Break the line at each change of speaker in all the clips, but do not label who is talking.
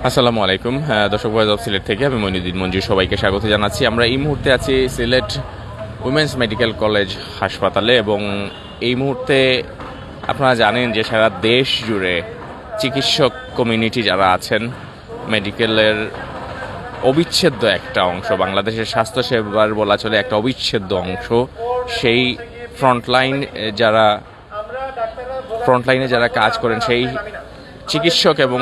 আসসালামু আলাইকুম দর্শক ভয়েস অফ সিলেট থেকে আমি মইনুদ্দিন মঞ্জু সবাইকে স্বাগত জানাচ্ছি। আমরা এই মুহূর্তে আছি সিলেট উমেন্স মেডিকেল কলেজ হাসপাতালে এবং এই মুহূর্তে আপনারা জানেন যে সারা দেশ জুড়ে চিকিৎসক কমিউনিটি যারা আছেন মেডিকেলের অবিচ্ছেদ্য একটা অংশ, বাংলাদেশের স্বাস্থ্যসেবার বলা চলে একটা অবিচ্ছেদ্য অংশ। সেই ফ্রন্টলাইনে যারা কাজ করেন সেই চিকিৎসক এবং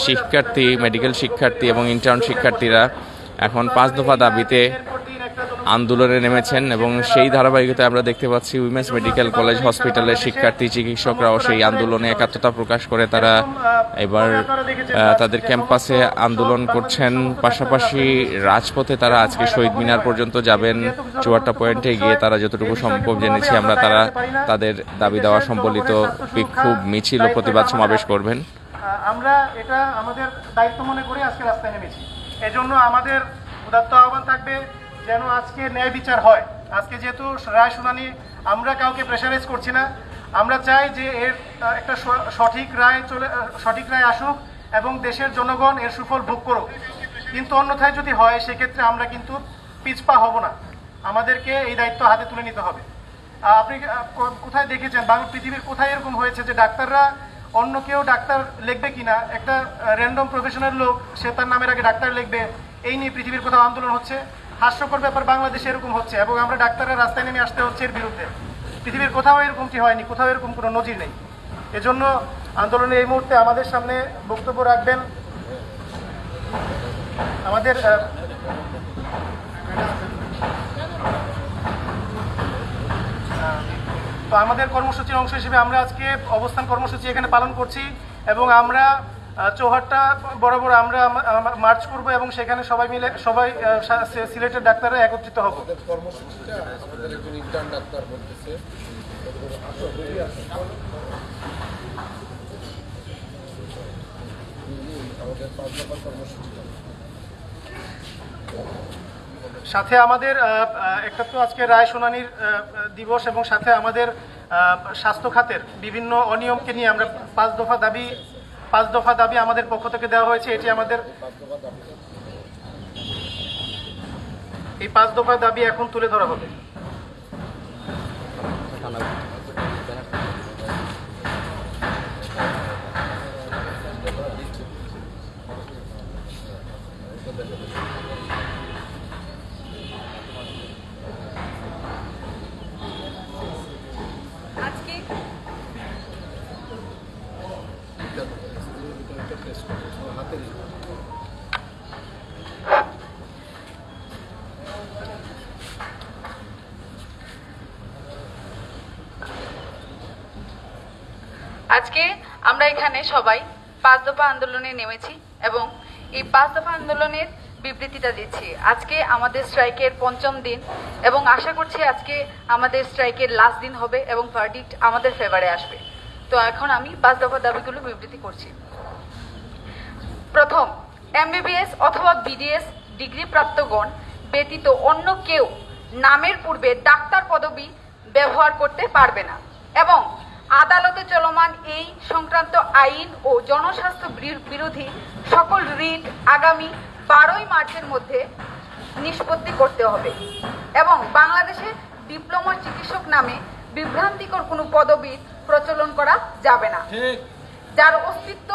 শিক্ষার্থী, মেডিকেল শিক্ষার্থী এবং ইন্টার্ন শিক্ষার্থীরা এখন 5 দফা দাবিতে আন্দোলনে নেমেছেন এবং সেই ধারাবাহিকতায় আমরা দেখতে পাচ্ছি উইমেন্স মেডিকেল কলেজ হসপিটালের শিক্ষার্থী চিকিৎসকরাও সেই আন্দোলনে একাত্মতা প্রকাশ করে তারা এবার তাদের ক্যাম্পাসে আন্দোলন করছেন। পাশাপাশি রাজপথে তারা আজকে শহীদ মিনার পর্যন্ত যাবেন। 54 পয়েন্টে গিয়ে তারা যতটুকু সম্ভব জেনেছি আমরা, তারা তাদের দাবি দেওয়া সম্বলিত বিক্ষোভ মিছিল ও প্রতিবাদ সমাবেশ করবেন।
আমরা এটা আমাদের দায়িত্ব মনে করে আজকে রাস্তায় নেমেছি। এজন্য আমাদের উদাত্ত আহ্বান থাকবে যেন আজকে ন্যায় বিচার হয়। আজকে যেহেতু রায় শুনানি, আমরা কাউকে প্রেশারাইজ করছি না। আমরা চাই যে এর একটা সঠিক রায় আসুক এবং দেশের জনগণ এর সুফল ভোগ করুক। কিন্তু অন্যথায় যদি হয় সেক্ষেত্রে আমরা কিন্তু পিছপা হব না, আমাদেরকে এই দায়িত্ব হাতে তুলে নিতে হবে। আপনি কোথায় দেখেছেন, পৃথিবীর কোথায় এরকম হয়েছে যে ডাক্তাররা অন্য কেউ ডাক্তার লিখবে কিনা, একটা র্যান্ডম প্রফেশনাল লোক সে তার নামের আগে ডাক্তার লিখবে, এই নিয়ে পৃথিবীর কোথাও আন্দোলন হচ্ছে? হাস্যকর ব্যাপার, বাংলাদেশে এরকম হচ্ছে এবং আমরা ডাক্তাররা রাস্তায় নেমে আসতে হচ্ছে এর বিরুদ্ধে। পৃথিবীর কোথাও এরকমটি হয়নি, কোথাও এরকম কোনো নজির নেই। এজন্য আন্দোলনে এই মুহূর্তে আমাদের সামনে বক্তব্য রাখবেন আমাদের তো আমাদের কর্মসূচির অংশ হিসেবে আমরা আজকে অবস্থান কর্মসূচি এখানে পালন করছি এবং আমরা চৌহাট্টা বরাবর আমরা মার্চ করব এবং সেখানে সবাই সিলেটের ডাক্তাররা একত্রিত হব। সাথে আমাদের একটা তো আজকে রায় শুনানির দিবস এবং সাথে আমাদের স্বাস্থ্য খাতের বিভিন্ন অনিয়মকে নিয়ে আমরা 5 দফা দাবি আমাদের পক্ষ থেকে দেওয়া হয়েছে। এটি আমাদের এই 5 দফা দাবি এখন তুলে ধরা হবে।
আজকে আমরা এখানে সবাই 5 দফা আন্দোলনে নেমেছি এবং এই 5 দফা আন্দোলনের বিবৃতিটা দিচ্ছি। আজকে আমাদের স্ট্রাইকের 5ম দিন এবং আশা করছি আজকে আমাদের স্ট্রাইকের লাস্ট দিন হবে এবং ভার্ডিক্ট আমাদের ফেভারে আসবে। তো এখন আমি 5 দফা দাবিগুলো বিবৃতি করছি। প্রথম, এমবিবিএস অথবা বিডিএস ডিগ্রিপ্রাপ্তগণ ব্যতীত অন্য কেউ নামের পূর্বে ডাক্তার পদবি ব্যবহার করতে পারবে না এবং আদালতে চলমান এই সংক্রান্ত আইন ও জনস্বাস্থ্য বিরোধী সকল রিট আগামী 12ই মার্চের মধ্যে নিষ্পত্তি করতে হবে এবং বাংলাদেশে ডিপ্লোমা চিকিৎসক নামে বিভ্রান্তিকর কোনো পদবীর প্রচলন করা যাবে না, যার অস্তিত্ব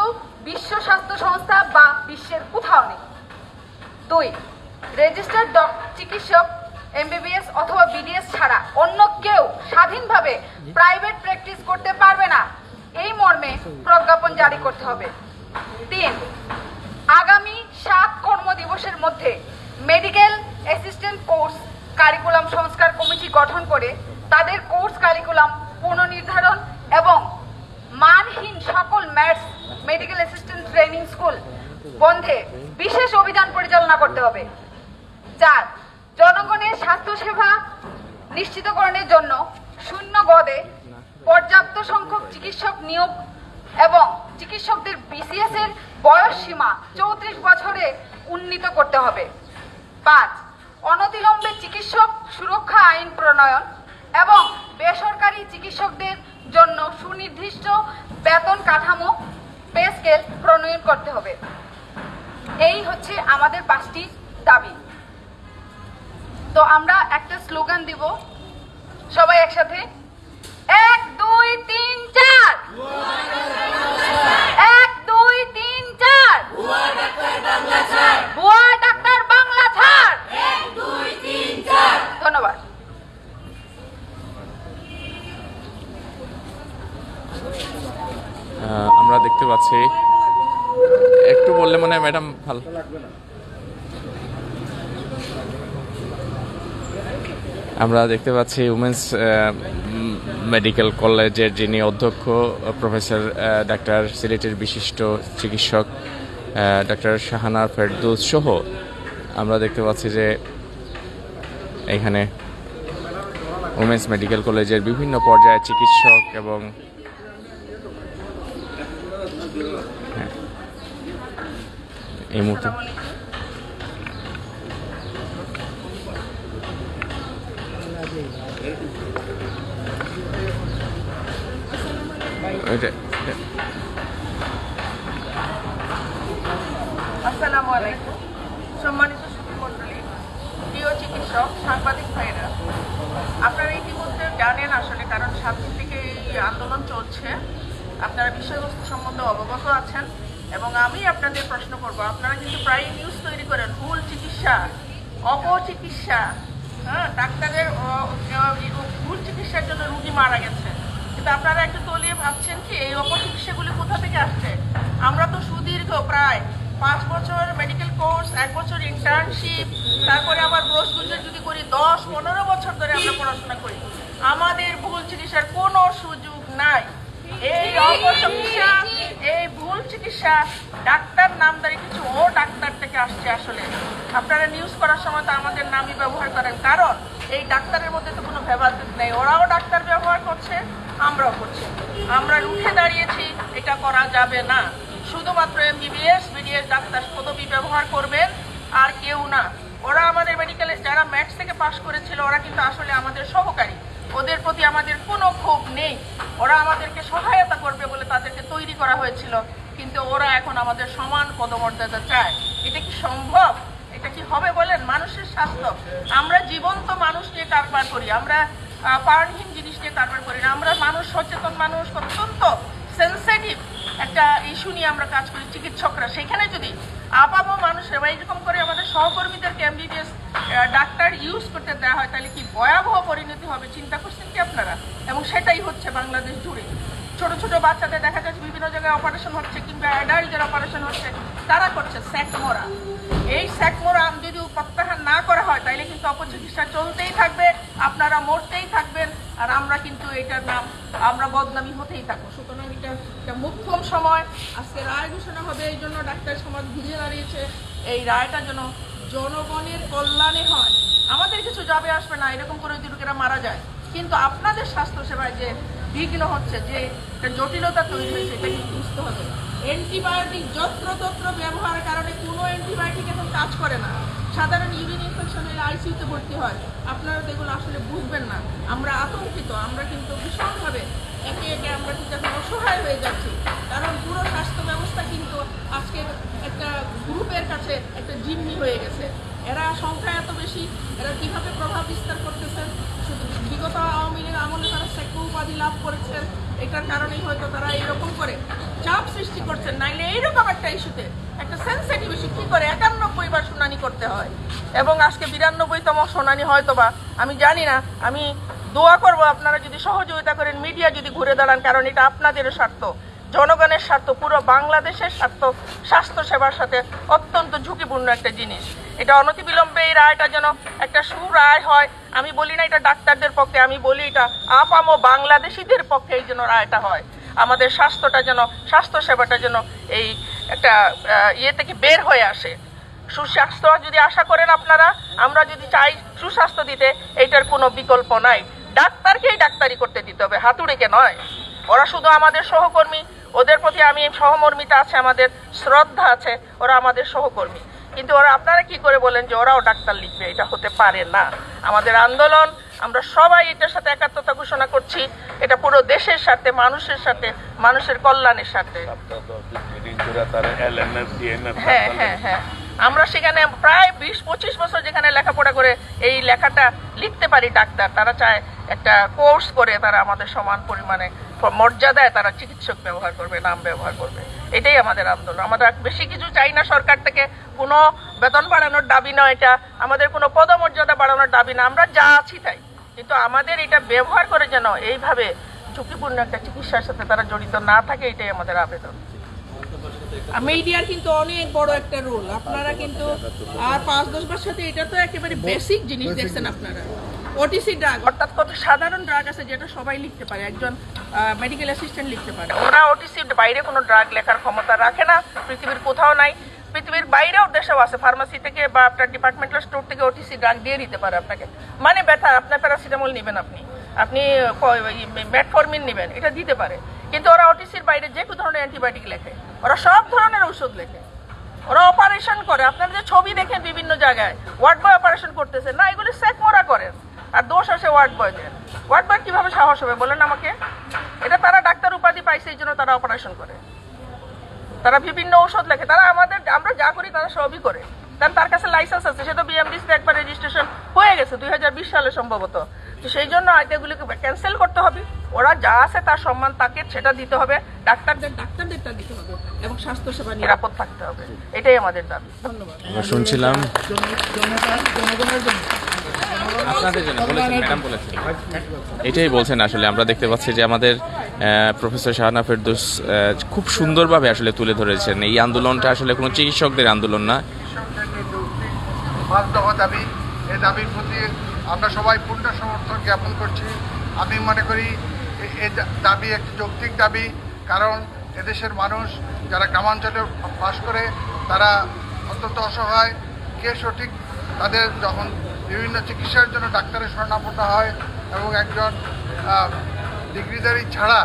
বিশ্ব স্বাস্থ্য সংস্থা বা বিশ্বের কোথাও নেই। 2, রেজিস্টার্ড চিকিৎসক এমবিবিএস অথবা বিডিএস ছাড়া অন্য কেউ স্বাধীনভাবে প্রাইভেট প্র্যাকটিস করতে পারবে না, এই মর্মে প্রজ্ঞাপন জারি করতে হবে। 3, আগামী 7 কর্মদিবসের মধ্যে মেডিকেল অ্যাসিস্ট্যান্ট কোর্স কারিকুলাম সংস্কার কমিটি গঠন করে তাদের কোর্স কারিকুলাম পুনর্নির্ধারণ এবং মানহীন সকল mats medical assistant training school বন্ধে বিশেষ অভিযান পরিচালনা করতে হবে। 4, জনগণের স্বাস্থ্যসেবা নিশ্চিতকরণের জন্য শূন্য গদে পর্যাপ্ত সংখ্যক চিকিৎসক নিয়োগ এবং চিকিৎসকদের বিসিএস এর বয়স সীমা 34 বছরে উন্নীত করতে হবে। 5, অনতিবিলম্বে চিকিৎসক সুরক্ষা আইন প্রণয়ন এবং বেসরকারি চিকিৎসকদের জন্য সুনির্দিষ্ট বেতন কাঠামো পে স্কেল প্রণয়ন করতে হবে। স্লোগান দিব, সবাই একসাথে 1 2 3 4, 1 2 3 4, ভুয়া ডাক্তার বাংলা ছাড়, 1 2 3 4। ধন্যবাদ।
আমরা দেখতে পাচ্ছি, একটু বললে মনে হয় ম্যাডাম ভালো। আমরা দেখতে পাচ্ছি উমেন্স মেডিকেল কলেজের যিনি অধ্যক্ষ প্রফেসর ডাক্তার সিলেটের বিশিষ্ট চিকিৎসক ডাক্তার শাহানা ফেরদৌস সহ আমরা দেখতে পাচ্ছি যে এখানে উমেন্স মেডিকেল কলেজের বিভিন্ন পর্যায়ের চিকিৎসক এবং এই মুহূর্তে
আসসালামু আলাইকুম। সম্মানিত সুধীমণ্ডলী, প্রিয় চিকিৎসক, সাংবাদিক ভাইরা, আপনারা ইতিমধ্যে জানেন আসলে, কারণ 7 দিন থেকে এই আন্দোলন চলছে, আপনারা বিষয়বস্তু সম্বন্ধে অবগত আছেন। এবং আমি আপনাদের প্রশ্ন করব, আপনারা কিন্তু প্রায় নিউজ তৈরি করেন ভুল চিকিৎসা, অপচিকিৎসা, ডাক্তারের ভুল চিকিৎসার জন্য রুগী মারা গেছে। কিন্তু আপনারা একটু তলিয়ে ভাবছেন কি এই অপচিকিৎসাগুলি কোথা থেকে আসছে? আমরা তো সুদীর্ঘ প্রায় 5 বছর মেডিকেল কোর্স, 1 বছর ইন্টার্নশিপ, তারপরে আবার ব্রোশগুঞ্জন যদি করি 10-15 বছর ধরে আমরা পড়াশোনা করি। আমাদের ভুল চিকিৎসার কোনো সুযোগ নাই। এই অপচিকিৎসা, এই ভুল চিকিৎসা ডাক্তার নামদারি কিছু ও ডাক্তার থেকে আসছে। আসলে আপনারা নিউজ করার সময় তো আমাদের নামই ব্যবহার করেন, কারণ এই ডাক্তারের মধ্যে তো কোনো ভেবাদ নেই। ওরাও ডাক্তার ব্যবহার করছে, আমরাও করছি। আমরা রুখে দাঁড়িয়েছি, এটা করা যাবে না। শুধুমাত্র এমবিবিএস, বিডিএস ডাক্তার পদবি ব্যবহার করবেন, আর কেউ না। ওরা আমাদের মেডিকেলে যারা ম্যাথস থেকে পাশ করেছিল, ওরা কিন্তু আসলে আমাদের সহকারী। ওদের প্রতি আমাদের কোনো ক্ষোভ নেই। ওরা আমাদেরকে সহায়তা করবে বলে তাদেরকে তৈরি করা হয়েছিল, কিন্তু ওরা এখন আমাদের সমান পদমর্যাদা চায়। এটা কি সম্ভব? এটা কি হবে বলেন? মানুষের স্বাস্থ্য, আমরা জীবন্ত মানুষ নিয়ে কারবার করি, আমরা প্রাণহীন জিনিস নিয়ে কারবার করি না। আমরা মানুষ, সচেতন মানুষ, অত্যন্ত সেন্সিটিভ একটা ইস্যু নিয়ে আমরা কাজ করি চিকিৎসকরা। সেখানে যদি আপামো মানুষের বা এরকম করে আমাদের সহকর্মীদেরকে এমবিবিএস ডাক্তার ইউজ করতে দেওয়া হয়, তাহলে কি ভয়াবহ পরিণতি হবে চিন্তা করছেন কি আপনারা? এবং সেটাই হচ্ছে বাংলাদেশ জুড়ে। ছোট ছোট বাচ্চাদের দেখা যাচ্ছে বিভিন্ন জায়গায় অপারেশন হচ্ছে, কিংবা অ্যাডাল্টদের অপারেশন হচ্ছে, তারা করছে স্যাকমোরা। এই স্যাকমোরা যদি প্রত্যাহার না করা হয়, তাহলে কিন্তু অপচিকিৎসা চলতেই থাকবে, আপনারা মরতেই থাকবেন, আর আমরা কিন্তু এটার নাম আমরা বদনামি হতেই থাকবো। সুতরাং এটা একটা মুখ্যম সময়, আজকে রায় ঘোষণা হবে, এই জন্য ডাক্তার সমাজ ঘুরিয়ে দাঁড়িয়েছে। এই রায়টা যেন জনগণের কল্যাণে হয়। আমাদের কিছু যাবে আসবে না এরকম করে যদি লোকেরা মারা যায়, কিন্তু আপনাদের স্বাস্থ্যসেবায় যে বিঘ্ন হচ্ছে, যে একটা জটিলতা তৈরি হয়েছে, এটা কিন্তু বুঝতে হবে। অ্যান্টিবায়োটিক যত্রতত্র ব্যবহারের কারণে কোনো অ্যান্টিবায়োটিক এখন কাজ করে না। সাধারণ ইউরিন ইনফেকশন হলে আইসিইউতে ভর্তি হয়। আপনারা এগুলো আসলে বুঝবেন না। আমরা আতঙ্কিত, আমরা কিন্তু ভীষণভাবে একে একে আমরা কিন্তু এখন অসহায় হয়ে যাচ্ছি, কারণ পুরো স্বাস্থ্য ব্যবস্থা কিন্তু আজকে একটা গ্রুপের কাছে একটা জিম্মি হয়ে গেছে। এরা সংখ্যা এত বেশি, এরা কিভাবে প্রভাব বিস্তার করতেছেন? শুধু বিগত আওয়ামী লীগ আমলে তারা সেকু উপাধি লাভ করেছেন, এটার কারণেই হয়তো তারা এরকম করে চাপ সৃষ্টি করছেন। নাইলে এইরকম একটা ইস্যুতে, একটা সেন্সিটিভ ইস্যু কি করে 91 বার শুনানি করতে হয়, এবং আজকে 92তম শুনানি হয়তোবা, আমি জানি না। আমি দোয়া করব আপনারা যদি সহযোগিতা করেন, মিডিয়া যদি ঘুরে দাঁড়ান, কারণ এটা আপনাদের স্বার্থ, জনগণের স্বার্থ, পুরো বাংলাদেশের স্বার্থ। স্বাস্থ্য সেবার সাথে অত্যন্ত ঝুঁকিপূর্ণ একটা জিনিস। এটা অনতিবিলম্বে এই রায়টা যেন একটা সুরায় হয়। আমি বলি না এটা ডাক্তারদের পক্ষে, আমি বলি এটা আপামো বাংলাদেশিদের পক্ষে এই জন্য রায়টা হয়। আমাদের স্বাস্থ্যটা যেন, স্বাস্থ্য সেবাটা যেন এই একটা ইয়ে থেকে বের হয়ে আসে। সুস্বাস্থ্য যদি আশা করেন আপনারা, আমরা যদি চাই সুস্বাস্থ্য দিতে, এইটার কোনো বিকল্প নাই। ডাক্তারকেই ডাক্তারি করতে দিতে হবে, হাতুড়িকে নয়। ওরা শুধু আমাদের সহকর্মী, ওদের প্রতি আমি সহমর্মিতা আছে, আমাদের শ্রদ্ধা আছে, ওরা আমাদের সহকর্মী। কিন্তু ওরা, আপনারা কি করে বলেন যে ওরাও ডাক্তার লিখবে? এটা হতে পারে না। আমাদের আন্দোলন, আমরা সবাই এটার সাথে একাত্মতা ঘোষণা করছি। এটা পুরো দেশের সাথে, মানুষের সাথে, মানুষের কল্যাণের সাথে। হ্যাঁ হ্যাঁ হ্যাঁ, আমরা সেখানে প্রায় 20-25 বছর যেখানে লেখাপড়া করে এই লেখাটা লিখতে পারি ডাক্তার, তারা চায় একটা কোর্স করে তারা আমাদের সমান পরিমাণে মর্যাদায় তারা চিকিৎসক ব্যবহার করবে, নাম ব্যবহার করবে। এটাই আমাদের আন্দোলন। আমরা বেশি কিছু চাই না সরকার থেকে, কোনো বেতন বাড়ানোর দাবি না, এটা আমাদের কোনো পদমর্যাদা বাড়ানোর দাবি না, আমরা যা আছি তাই, কিন্তু আমাদের এটা ব্যবহার করে যেন এইভাবে ঝুঁকিপূর্ণ একটা চিকিৎসার সাথে তারা জড়িত না থাকে, এটাই আমাদের আবেদন।
মিডিয়ার কিন্তু অনেক বড় একটা রোল, আপনারা কিন্তু আর 5-10 বছর সাথে এটা তো একেবারে বেসিক জিনিস দেখছেন আপনারা। ওটিসি ড্রাগ
অর্থাৎ কত
সাধারণ ড্রাগ আছে যেটা সবাই লিখতে পারে, একজন মেডিকেল অ্যাসিস্ট্যান্ট লিখতে পারে।
ওরা ওটিসির বাইরে কোনো ড্রাগ লেখার ক্ষমতা রাখে না, পৃথিবীর কোথাও নাই। পৃথিবীর বাইরেও দেশেও আছে, ফার্মাসি থেকে বা আপনার ডিপার্টমেন্টাল স্টোর থেকে ওটিসি ড্রাগ দিয়ে দিতে পারে আপনাকে। মানে ব্যথা, আপনার প্যারাসিটামল নেবেন, আপনি মেটফরমিন নেবেন, এটা দিতে পারে। কিন্তু ওরা ওটিসির বাইরে যে কোনো ধরনের অ্যান্টিবায়োটিক লেখে, ওরা সব ধরনের ঔষধ লেখে, ওরা অপারেশন করে। আপনারা যে ছবি দেখেন বিভিন্ন জায়গায় ওয়ার্ড বয় অপারেশন করতেছে না, এগুলি সেক মোরা করেন, আর দোষ আসে ওয়ার্ড বয়দের। ওয়ার্ড বয় কিভাবে সাহস হবে বলেন আমাকে? এটা তারা ডাক্তার উপাধি পাইছে, এই জন্য তারা অপারেশন করে, তারা বিভিন্ন ঔষধ লেখে। তারা আমরা যা করি তারা সবই করে, কারণ তার কাছে লাইসেন্স আছে। সে তো বিএমডিসিতে একবার রেজিস্ট্রেশন হয়ে গেছে 2020 সালে সম্ভবত। তো সেই জন্য এগুলিকে ক্যান্সেল করতে হবে। ওরা যা আছে তার সম্মান তাকে সেটা দিতে হবে, ডাক্তারদেরটা দিতে হবে, এবং স্বাস্থ্যসেবা নিরাপদ থাকতে হবে। এটাই আমাদের দাবি। ধন্যবাদ।
আমরা শুনছিলাম আপনাদের জন্য বলেছেন, ম্যাডাম বলেছেন, এটাই বলছেন। আসলে আমরা দেখতে পাচ্ছি যে আমাদের প্রফেসর শাহানা ফেরদৌস খুব সুন্দরভাবে আসলে তুলে ধরেছেন এই আন্দোলনটা আসলে কোনো চিকিৎসকদের আন্দোলন না।
পাঁচ দফা দাবি, এই দাবির প্রতি আমরা সবাই পূর্ণ সমর্থন জ্ঞাপন করছি। আমি মনে করি এই দাবি একটি যৌক্তিক দাবি, কারণ এদেশের মানুষ যারা গ্রামাঞ্চলে বাস করে তারা অত্যন্ত অসহায়। কে সঠিক তাদের যখন বিভিন্ন চিকিৎসার জন্য ডাক্তারের শরণাপন্ন হয়, এবং একজন ডিগ্রিধারী ছাড়া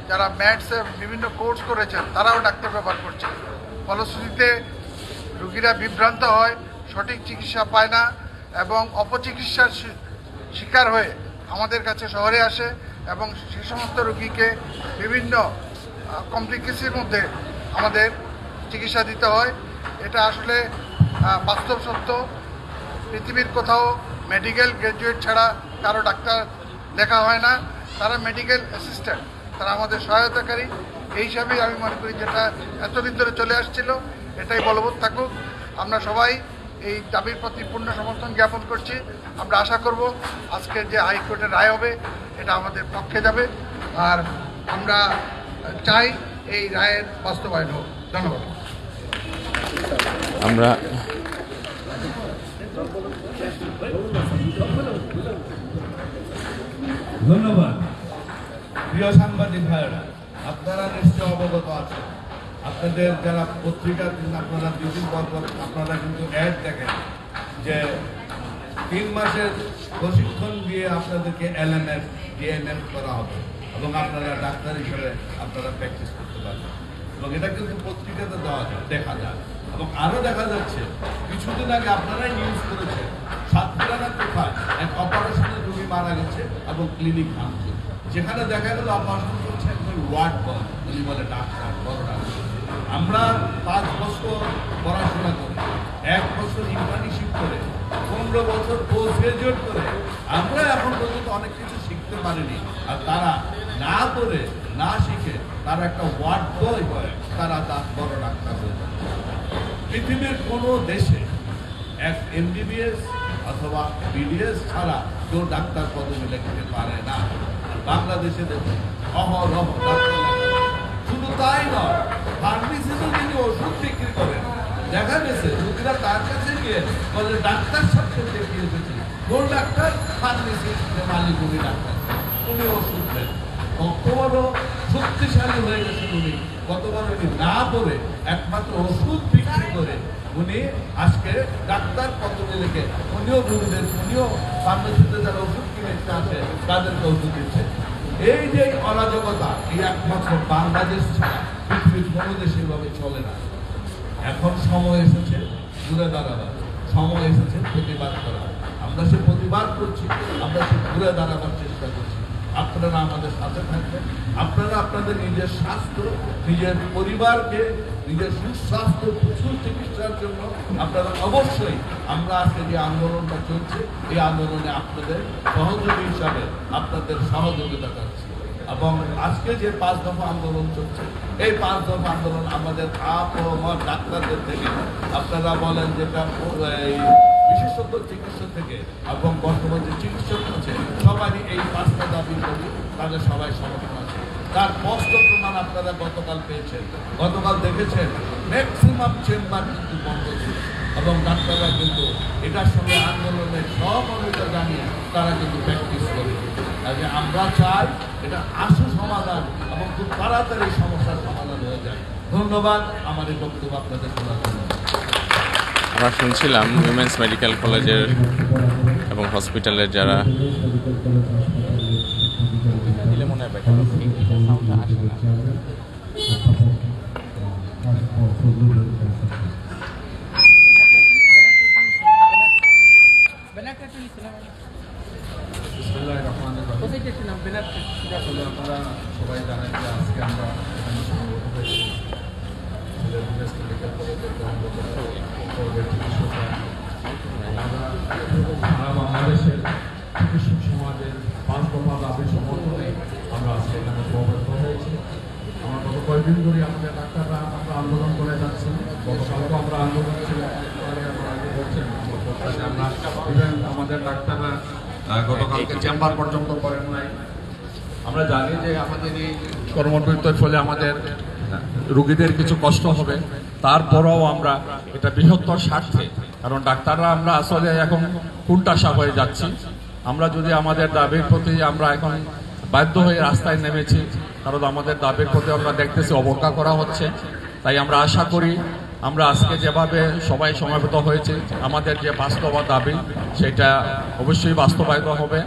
যারা ম্যাথসে বিভিন্ন কোর্স করেছেন তারাও ডাক্তার ব্যবহার করছে, ফলশ্রুতিতে রোগীরা বিভ্রান্ত হয়, সঠিক চিকিৎসা পায় না, এবং অপচিকিৎসার শিকার হয়ে আমাদের কাছে শহরে আসে, এবং সে সমস্ত রোগীকে বিভিন্ন কমপ্লিকেশনের মধ্যে আমাদের চিকিৎসা দিতে হয়। এটা আসলে বাস্তব সত্য। পৃথিবীর কোথাও মেডিকেল গ্র্যাজুয়েট ছাড়া কারো ডাক্তার লেখা হয় না, তারা মেডিকেল অ্যাসিস্ট্যান্ট, তারা আমাদের সহায়তাকারী। এই হিসাবেই আমি মনে করি যেটা এতদিন ধরে চলে আসছিল এটাই বলবৎ থাকুক। আমরা সবাই এই দাবির প্রতি পূর্ণ সমর্থন জ্ঞাপন করছি। আমরা আশা করব আজকের যে হাইকোর্টের রায় হবে এটা আমাদের পক্ষে যাবে, আর আমরা চাই এই রায়ের বাস্তবায়ন হোক। ধন্যবাদ।
আমরা
ধন্যবাদ। প্রিয় সাংবাদিক ভাইয়েরা, আপনারা নিশ্চয় অবগত আছেন, আপনাদের যারা পত্রিকা আপনারা দুদিন পর আপনারা কিন্তু অ্যাড দেখেন যে 3 মাসের প্রশিক্ষণ দিয়ে আপনাদেরকে LNF DNF করা হবে, এবং আপনারা ডাক্তার হিসেবে আপনারা প্র্যাকটিস করতে পারবেন, এবং এটা কিন্তু পত্রিকাতে দেখা যায়। এবং আরও দেখা যাচ্ছে, কিছুদিন আগে আপনারাই নিউজ করেছেন সাতক্ষীরা কোথায় এক অপারেশনের রোগী মারা গেছে এবং ক্লিনিক ভাঙছে, যেখানে দেখা গেল অপারেশন করছে একজন ওয়ার্ড বয়, উনি বলে ডাক্তার, বড় ডাক্তার। আমরা 5 বছর পড়াশোনা করে, 1 বছর ইন্টার্নশিপ করে, 15 বছর পোস্ট গ্রাজুয়েট করে আমরা এখন পর্যন্ত অনেক কিছু শিখতে পারিনি, আর তারা না করে না শিখে তারা একটা ওয়ার্ড বয় হয়, তারা তার বড় ডাক্তার হয়ে যায়। পৃথিবীর কোনো দেশে এক MBBS অথবা BDS ছাড়া কেউ ডাক্তার পদবি লিখতে পারে না। আর বাংলাদেশে দেখুন অহরহ ডাক্তার, শুধু তাই নয়, ফার্মেসিতে যিনি ওষুধ বিক্রি করেন, দেখা গেছে রোগীরা তার কাছে গিয়ে বলে ডাক্তার সাথে দেখিয়ে এসেছে, কোন ডাক্তার? ফার্মেসির মালিক, উনি ডাক্তার, উনি ওষুধ দেন। কত বড় শক্তিশালী হয়ে গেছে উনি, কত বড় উনি না করে একমাত্র ওষুধ বিক্রি করে উনি আজকে ডাক্তার পদবি লিখে উনিও রোগীদের, উনিও ফার্মেসিতে যারা ওষুধ কিনে আসে তাদেরকে ওষুধ দিচ্ছে। এই যে অরাজকতা, এই একমাত্র বাংলাদেশ ছাড়া পৃথিবীর কোনো দেশে এভাবে চলে না। এখন সময় এসেছে ঘুরে দাঁড়াবার, সময় এসেছে প্রতিবাদ করার। আমরা সে প্রতিবাদ করছি, আমরা সে ঘুরে দাঁড়াবার চেষ্টা করছি। আপনারা আমাদের সাথে থাকবেন। আপনারা আপনাদের নিজের স্বাস্থ্য, নিজের পরিবারকে, নিজের সুস্বাস্থ্য সুচিকিৎসার জন্য আপনারা অবশ্যই, আমরা আজকে যে আন্দোলনটা চলছে এই আন্দোলনে আপনাদের সহযোগী হিসাবে আপনাদের সহযোগিতা করছি। এবং আজকে যে 5 দফা আন্দোলন চলছে, এই 5 দফা আন্দোলন আমাদের ডাক্তারদের থেকে, আপনারা বলেন যেটা বিশেষজ্ঞ চিকিৎসক থেকে এবং বর্তমান যে চিকিৎসক আছে, সবারই এই 5টা দাবি করি, তাদের সবাই সমর্থন আছে। তার স্পষ্ট প্রমাণ আপনারা গতকাল পেয়েছেন। গতকাল দেখেছেন ম্যাক্সিমাম চেম্বার কিন্তু বন্ধ ছিল এবং ডাক্তাররা কিন্তু এটার সঙ্গে আন্দোলনের সহমর্মিতা জানিয়ে তারা কিন্তু প্র্যাকটিস করে। আমরা চাই এটা আশু সমাধান এবং খুব তাড়াতাড়ি সমস্যার সমাধান হয়ে যায়। ধন্যবাদ আমার এই বক্তব্য আপনাদের শোনার জন্য।
আমরা শুনছিলাম উইমেন্স মেডিকেল কলেজের এবং হসপিটালের যারা মনে হয়
আসলে আপনারা সবাই জানেন যে আজকে আমরা এখানে সমবেত হয়েছি সারা বাংলাদেশের চিকিৎসক সমাজের 5 দফা দাবির সমর্থনে আমরা আজকে এখানে সমবেত হয়েছি। আমরা গত কয়েকদিন ধরে আমাদের ডাক্তাররা আমরা আন্দোলন করে যাচ্ছি। গতকালকে আমরা আন্দোলন ছিল, আমাদের ডাক্তাররা গতকালকে চেম্বার পর্যন্ত করেন নাই। আমরা জানি যে আমাদের এই কর্মবিরতির ফলে আমাদের রোগীদের কিছু কষ্ট হবে, তারপরেও আমরা এটা বৃহত্তর স্বার্থে, কারণ ডাক্তাররা আমরা আসলে এখন কুণ্ঠাসা হয়ে যাচ্ছি। আমরা যদি আমাদের দাবির প্রতি আমরা এখন বাধ্য হয়ে রাস্তায় নেমেছি, কারণ আমাদের দাবির প্রতি আমরা দেখতেছি অবজ্ঞা করা হচ্ছে। তাই আমরা আশা করি আমরা আজকে যেভাবে সবাই সমবেত হয়েছে, আমাদের যে 5 দফা দাবি সেটা অবশ্যই বাস্তবায়িত হবে।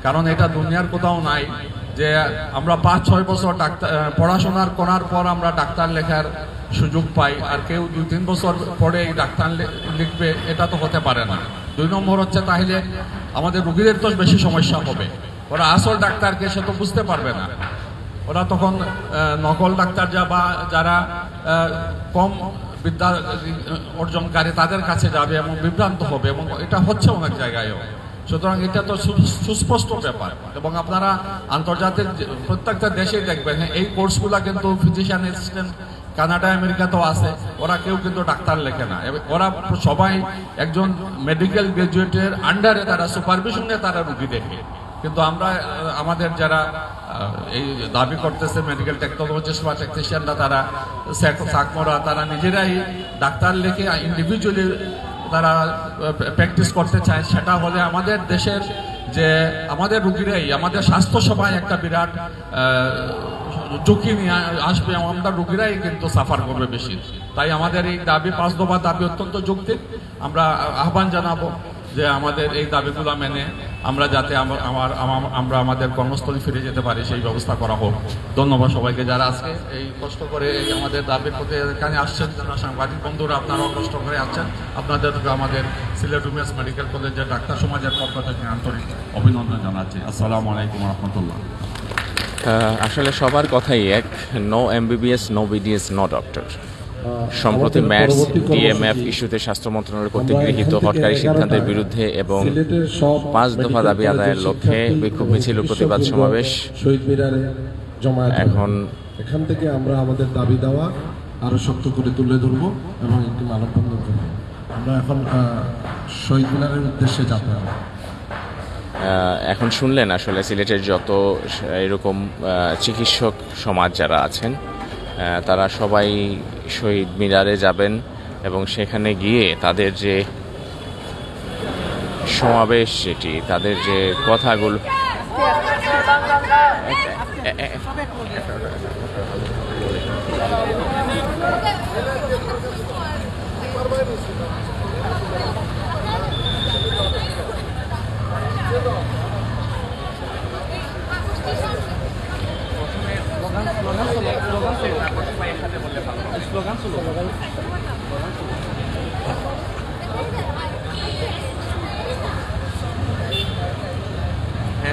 কারণ এটা দুনিয়ার কোথাও নাই যে আমরা 5-6 বছর ডাক্তার পড়াশোনার করার পর আমরা ডাক্তার লেখার সুযোগ পাই, আর কেউ 2-3 বছর পরে এই ডাক্তার লিখবে, এটা তো হতে পারে না। 2 নম্বর হচ্ছে তাহলে আমাদের রোগীদের তো বেশি সমস্যা হবে। ওরা আসল ডাক্তারকে সে তো বুঝতে পারবে না, ওরা তখন নকল ডাক্তার বা যারা কম বিদ্যা অর্জনকারী তাদের কাছে যাবে এবং বিভ্রান্ত হবে, এবং এটা হচ্ছে অনেক জায়গায়ও। সুতরাং এটা তো সুস্পষ্ট ব্যাপার। এবং আপনারা আন্তর্জাতিক প্রত্যেকটা দেশেই দেখবেন এই কোর্সগুলা কিন্তু ফিজিশিয়ান অ্যাসিস্ট্যান্ট কানাডা আমেরিকাতেও আছে, ওরা কেউ কিন্তু ডাক্তার লেখে না। ওরা সবাই একজন মেডিকেল গ্রাজুয়েটের আন্ডারে তারা সুপারভিশনে তারা রুগী দেখে। কিন্তু আমরা আমাদের যারা এই দাবি করতেছে মেডিকেল টেকনোলজিস্ট বা টেকনিশিয়ানরা, তারা সাকমরা তারা নিজেরাই ডাক্তার লেখে ইন্ডিভিজুয়ালি তারা প্র্যাকটিস করতে চায়। সেটা হলে আমাদের দেশের যে আমাদের রুগীরাই, আমাদের স্বাস্থ্য সেবায় একটা বিরাট ঝুঁকি নিয়ে আসবে, আমরা রুগীরাই কিন্তু সাফার করবে বেশি। তাই আমাদের এই দাবি 5 দফা দাবি অত্যন্ত যৌক্তিক। আমরা আহ্বান জানাবো যে আমাদের এই দাবিগুলো মেনে আমরা যাতে আমরা আমাদের কর্মস্থলে ফিরে যেতে পারি সেই ব্যবস্থা করা হোক। ধন্যবাদ সবাইকে যারা আজকে এই কষ্ট করে আমাদের দাবির প্রতি এখানে আসছেন। যারা সাংবাদিক বন্ধুরা আপনারাও কষ্ট করে আসছেন, আপনাদেরকে আমাদের সিলেট উইমেন্স মেডিকেল কলেজের ডাক্তার সমাজের পক্ষ থেকে আন্তরিক অভিনন্দন জানাচ্ছি। আসসালামু আলাইকুম রহমতুল্লাহ।
আসলে সবার কথাই এক, no MBBS, no BDS, no doctor. সম্প্রতি ম্যাটস DMF ইস্যুতে স্বাস্থ্য মন্ত্রণালয় কর্তৃক গৃহীত হটকারী সিদ্ধান্তের বিরুদ্ধে এবং 5 দফা দাবি আদায়ের লক্ষ্যে বিক্ষোভ মিছিল, প্রতিবাদ সমাবেশ
শহীদ মিনারে জমায়েত।
এখন
এখান থেকে আমরা আমাদের দাবি দেওয়া আরো শক্ত করে তুলে ধরব এবং একটি মানববন্ধন করব। আমরা এখন শহীদ মিনারের উদ্দেশ্যে যাত্রা।
এখন শুনলেন আসলে সিলেটের যত এরকম চিকিৎসক সমাজ যারা আছেন তারা সবাই শহীদ মিনারে যাবেন এবং সেখানে গিয়ে তাদের যে সমাবেশ, সেটি তাদের যে কথাগুলো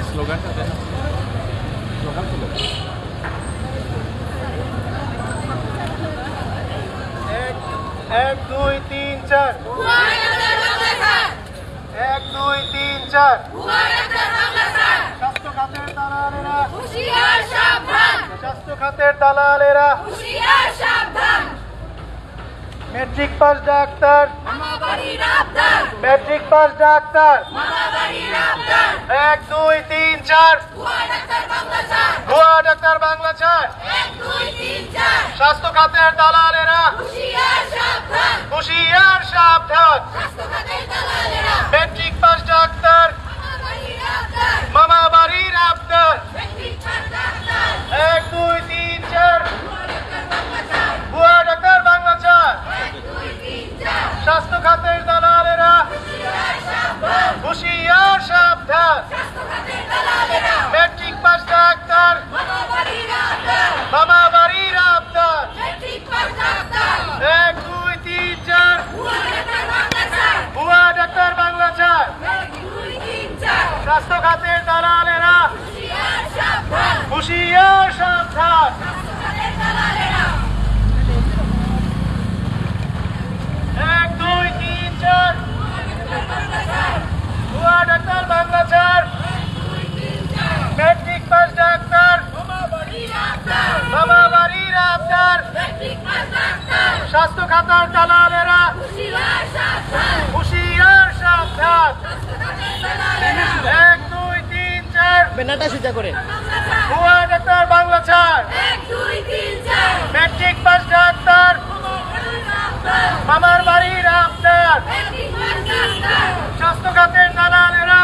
স্লোগানটা
1 2 3 4 1 2 3 4 স্বাস্থ্য খাতের দালালেরা স্বাস্থ্য খাতের দালালেরা matric pass doctor matric pass doctor 1 2 3 4 भुआ डॉक्टर बांग्ला 4 स्वास्थ्य खातेर दालालेरा हुशियार सावधान मैट्रिक पास डॉक्टर मामा बाड़ीर आबदार 1 2 3 4 भुआ डॉक्टर बांग्ला 4 स्वास्थ्य खातेर दालालेरा हुशियार सावधान मैट्रिक पास डॉक्टर मामा बाड़ीर आबदार 1 2 3 4 भुआ डॉक्टर बांग्ला 4 स्वास्थ्य खातेर दालालेरा हुशियार सावधान हुआ doctor Bangla 4 matric pass doctor मामा बाड़ीर आबदार स्वास्थ्य खातार दालालेरा हुशियार सावधान 1 2 3 4
বেনাটা সোজা করে
हुआ doctor Bangla 4 matric pass doctor मामार बाड़ीर आबदार स्वास्थ्य खातेर दालालेरा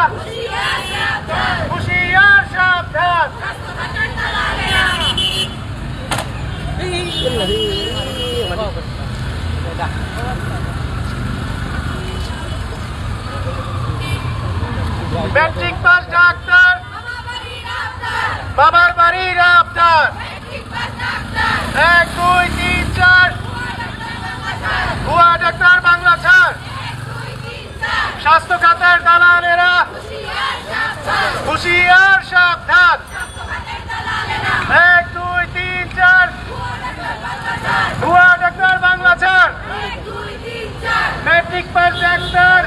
हुशियार सावधान मैट्रिक पास डॉक्टर मामार बाड़ीर आबदार 1 2 3 4 हुआ डॉक्टर बांग्ला 4 स्वास्थ्य खातेर दालालेरा हुशियार सावधान 1 2 3 4 हुआ doctor Bangla 4 matric pass doctor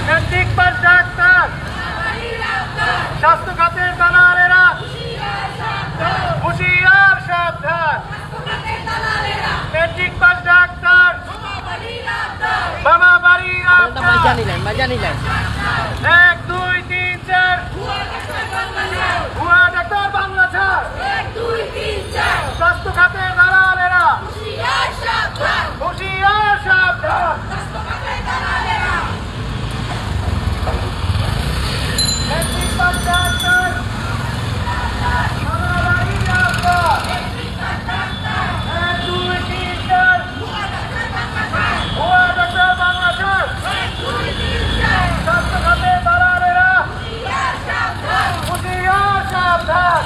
matric pass doctor स्वास्थ्य खातेर दालालेरा हुशियार सावधान मैट्रिक पास डॉक्टर मामा बाड़ीर आबदार
মাজানি লাইন
1 2 3 4 हुआ डॉक्टर बांग्ला 4 स्वास्थ्य खातेर दालालेरा हुशियार सावधान मैट्रिक पास डॉक्टर मामा बाड़ीर आबदार 1 2 3 4 हुआ डॉक्टर बांग्ला 4 स्वास्थ्य खातेर दालालेरा हुशियार सावधान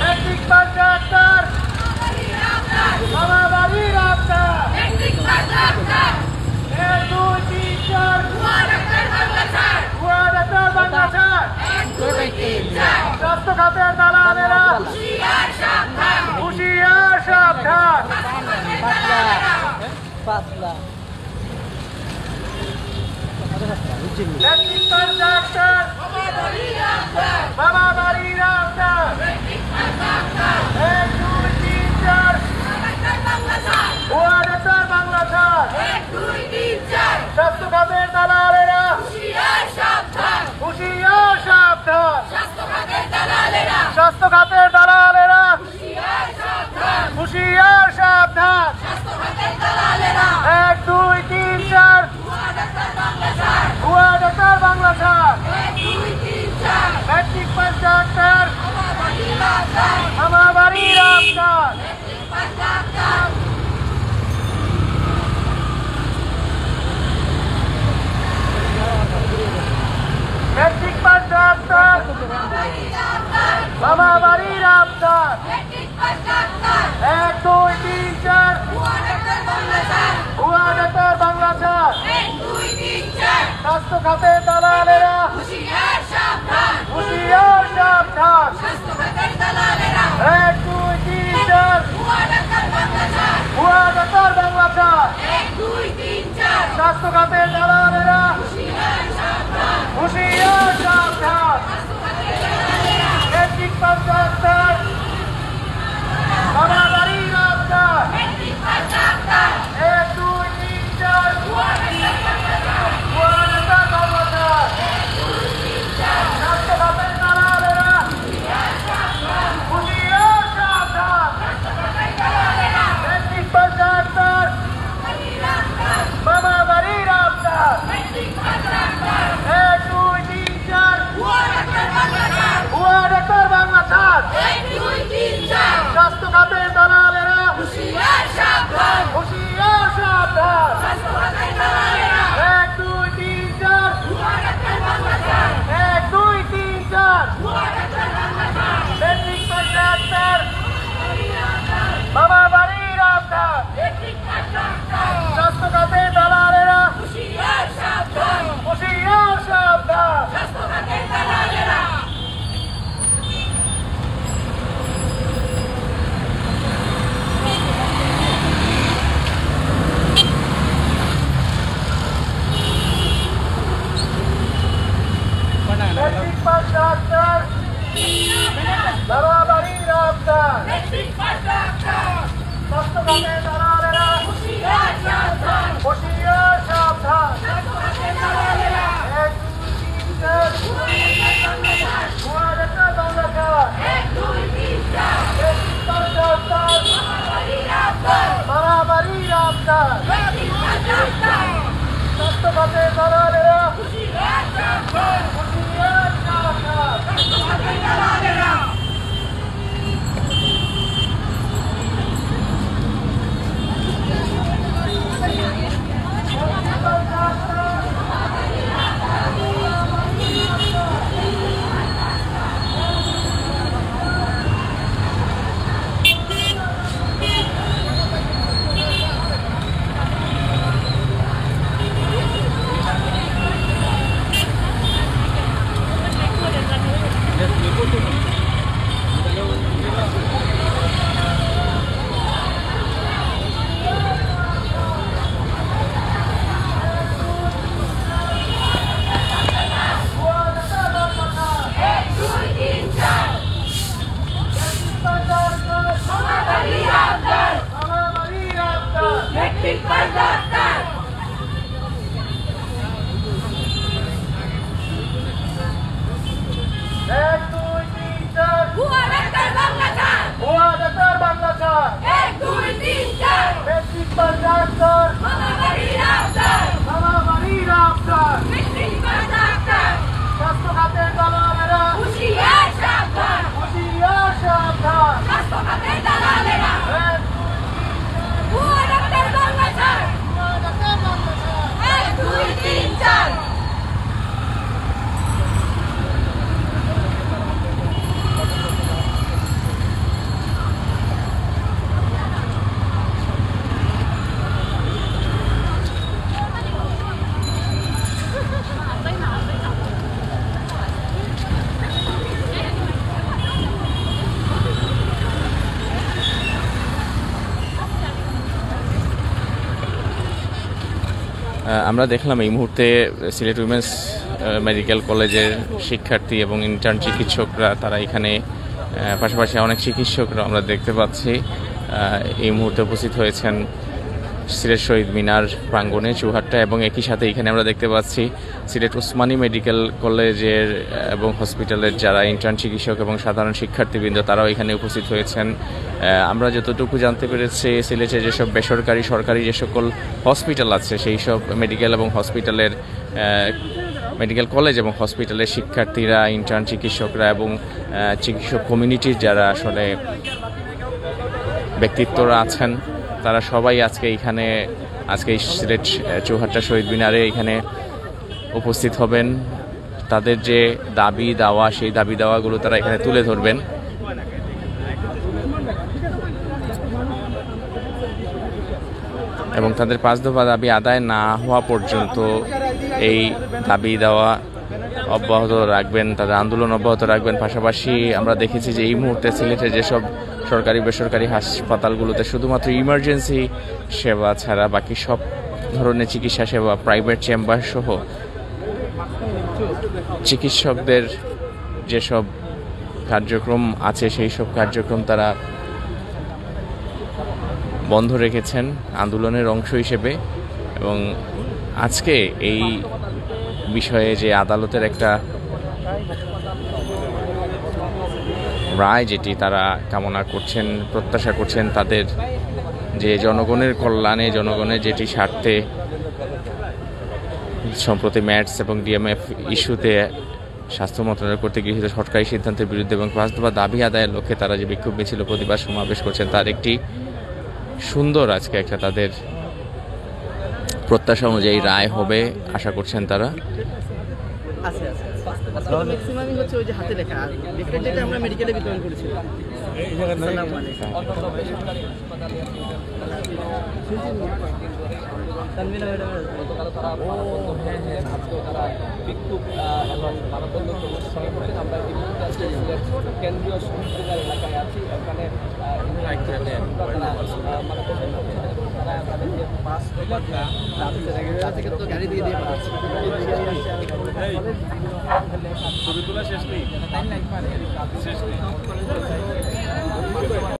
मैट्रिक पास डॉक्टर मामा बाड़ीर आबदार 1 2 3 4 हुआ डॉक्टर बांग्ला 4 स्वास्थ्य खातेर दालालेरा हुशियार सावधान
পাতলা
मैट्रिक पास डॉक्टर मामा बाड़ीर आबदार 1 2 3 4 हुआ डॉक्टर बांग्ला 4 स्वास्थ्य खातेर दालालेरा हुशियार सावधान स्वास्थ्य खातेर दालालेरा हुशियार सावधान 1 2 3 4 हुआ doctor Bangla 4 matric pass doctor मामा बाड़ीर आबदार मैट्रिक पास डॉक्टर मामा बाड़ीर आबदार 1 2 3 4 हुआ डॉक्टर बांग्ला 4 स्वास्थ्य खातेर दालालेरा हुशियार सावधान 1 2 3 4 हुआ স্বাস্থ্য খাতের দালালেরা হুঁশিয়ার সাবধান। মেট্রিক পাস ডাক্তার, বাবা বাড়ির ডাক্তার, 1 2 3 4 ভুয়া নেতা কর্মচার। স্বাস্থ্য খাতের দালালেরা হুঁশিয়ার সাবধান। মেট্রিক পাস ডাক্তার, বাবা বাড়ির ডাক্তার, 1 2 3 4 ভুয়া ডাক্তার বাংলা ছাড়। স্বাস্থ্য খাতের দালালেরা হুঁশিয়ার সাবধান। 1 2 3 4 1 2 3 4 মেট্রিক পাস ডাক্তার, বাবা বাড়ির ডাক্তার, স্বাস্থ্য খাতের দালালেরা হুঁশিয়ার সাবধান। মেট্রিক পাস ডাক্তার, বাবা বাড়ির ডাক্তার, স্বাস্থ্য খাতের দালালেরা হুঁশিয়ার সাবধান। 1 2 3 4 ভুয়া ডাক্তার বাংলা ছাড়। মেট্রিক পাস ডাক্তার, বাবা বাড়ির ডাক্তার, স্বাস্থ্য খাতের দালালেরা হুঁশিয়ার সাবধান।
আমরা দেখলাম এই মুহূর্তে সিলেট উইমেন্স মেডিকেল কলেজের শিক্ষার্থী এবং ইন্টার্ন চিকিৎসকরা তারা এখানে, পাশাপাশি অনেক চিকিৎসকরা আমরা দেখতে পাচ্ছি এই মুহূর্তে উপস্থিত হয়েছেন সিলেট শহীদ মিনার প্রাঙ্গণে চৌহাট্টা, এবং একই সাথে এখানে আমরা দেখতে পাচ্ছি সিলেট ওসমানী মেডিকেল কলেজের এবং হসপিটালের যারা ইন্টার্ন চিকিৎসক এবং সাধারণ শিক্ষার্থীবৃন্দ তারাও এখানে উপস্থিত হয়েছেন। আমরা যতটুকু জানতে পেরেছি সিলেটে যেসব বেসরকারি সরকারি যে সকল হসপিটাল আছে সেই সব মেডিকেল এবং হসপিটালের মেডিকেল কলেজ এবং হসপিটালের শিক্ষার্থীরা, ইন্টার্ন চিকিৎসকরা এবং চিকিৎসক কমিউনিটির যারা আসলে ব্যক্তিত্বরা আছেন তারা সবাই আজকে এই সিলেট চৌহাট্টা শহীদ মিনারে এখানে উপস্থিত হবেন। তাদের যে দাবি দাওয়া সেই দাবি দাওয়াগুলো তারা এখানে তুলে ধরবেন। এবং তাদের 5 দফা দাবি আদায় না হওয়া পর্যন্ত এই দাবি দেওয়া অব্যাহত রাখবেন, তাদের আন্দোলন অব্যাহত রাখবেন। পাশাপাশি আমরা দেখেছি যে এই মুহূর্তে সিলেটে যেসব সরকারি বেসরকারি হাসপাতালগুলোতে শুধুমাত্র ইমার্জেন্সি সেবা ছাড়া বাকি সব ধরনের চিকিৎসা সেবা, প্রাইভেট চেম্বার সহ চিকিৎসকদের যেসব কার্যক্রম আছে সেই সব কার্যক্রম তারা বন্ধ রেখেছেন আন্দোলনের অংশ হিসেবে। এবং আজকে এই বিষয়ে যে আদালতের একটা রায় যেটি তারা কামনা করছেন, প্রত্যাশা করছেন, তাদের যে জনগণের কল্যাণে, জনগণের যেটি স্বার্থে সম্প্রতি ম্যাটস এবং ডিএমএফ ইস্যুতে স্বাস্থ্য মন্ত্রণালয় কর্তৃক গৃহীত সরকারি সিদ্ধান্তের বিরুদ্ধে এবং 5 দফা দাবি আদায়ের লক্ষ্যে তারা যে বিক্ষোভ মিছিল প্রতিবাদ সমাবেশ করছেন, তার একটি সুন্দর আজকে একটা তাদের প্রত্যাশা অনুযায়ী রায় হবে আশা করছেন তারা।
ম্যাক্সিমামই হচ্ছে ওই যে হাতে লেখা, আর লিফলেট যেটা আমরা মেডিকেলে বিতরণ করেছিলাম। আসসালামু আলাইকুম। তানভীরা ম্যাডাম কেন্দ্রীয় সংস্কৃতির এলাকায় আছি। ওখানে গাড়ি দিয়ে দিয়ে ছবি তোলা শেষ নেই।